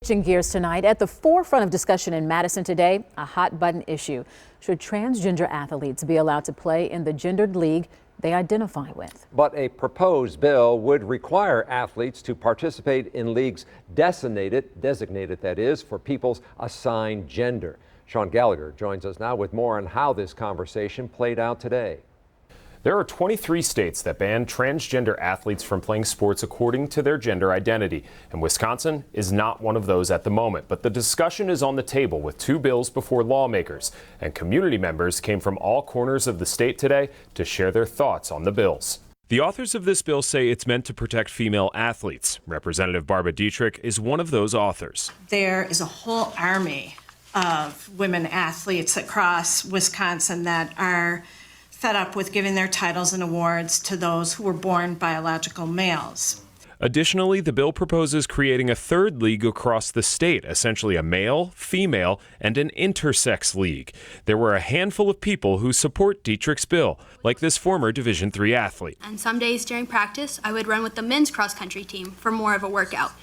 Switching gears tonight, at the forefront of discussion in Madison today, a hot button issue. Should transgender athletes be allowed to play in the gendered league they identify with? But a proposed bill would require athletes to participate in leagues designated that is, for people's assigned gender. Shaun Gallagher joins us now with more on how this conversation played out today. There are 23 states that ban transgender athletes from playing sports according to their gender identity, and Wisconsin is not one of those at the moment. But the discussion is on the table with two bills before lawmakers, and community members came from all corners of the state today to share their thoughts on the bills. The authors of this bill say it's meant to protect female athletes. Representative Barbara Dietrich is one of those authors. There is a whole army of women athletes across Wisconsin that are fed up with giving their titles and awards to those who were born biological males. Additionally, the bill proposes creating a third league across the state, essentially a male, female, and an intersex league. There were a handful of people who support Dietrich's bill, like this former Division III athlete. And some days during practice, I would run with the men's cross-country team for more of a workout.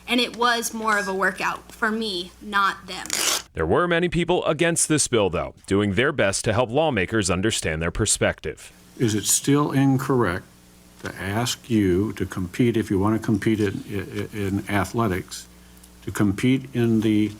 And it was more of a workout for me, not them. There were many people against this bill, though, doing their best to help lawmakers understand their perspective. Is it still incorrect to ask you to compete, if you want to compete in athletics, to compete in the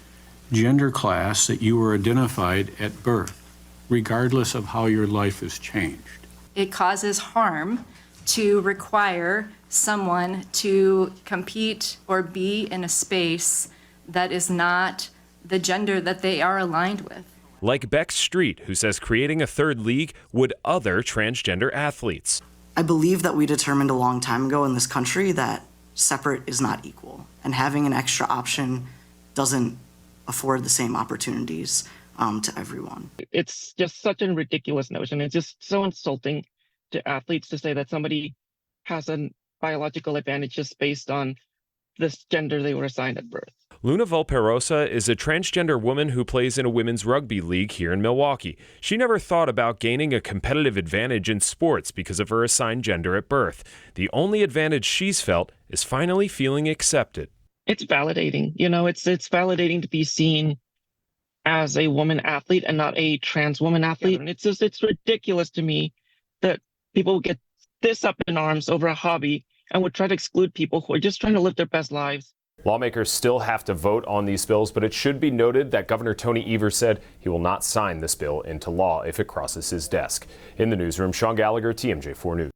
gender class that you were identified at birth, regardless of how your life has changed? It causes harm to require someone to compete or be in a space that is not the gender that they are aligned with. Like Beck Street, who says creating a third league would other transgender athletes. I believe that we determined a long time ago in this country that separate is not equal, and having an extra option doesn't afford the same opportunities to everyone. It's just such a ridiculous notion. It's just so insulting to athletes to say that somebody has a biological advantage just based on this gender they were assigned at birth. Luna Volperosa is a transgender woman who plays in a women's rugby league here in Milwaukee. She never thought about gaining a competitive advantage in sports because of her assigned gender at birth. The only advantage she's felt is finally feeling accepted. It's validating. You know, it's validating to be seen as a woman athlete and not a trans woman athlete. And it's ridiculous to me that people get this up in arms over a hobby and would try to exclude people who are just trying to live their best lives. Lawmakers still have to vote on these bills, but it should be noted that Governor Tony Evers said he will not sign this bill into law if it crosses his desk. In the newsroom, Shaun Gallagher, TMJ4 News.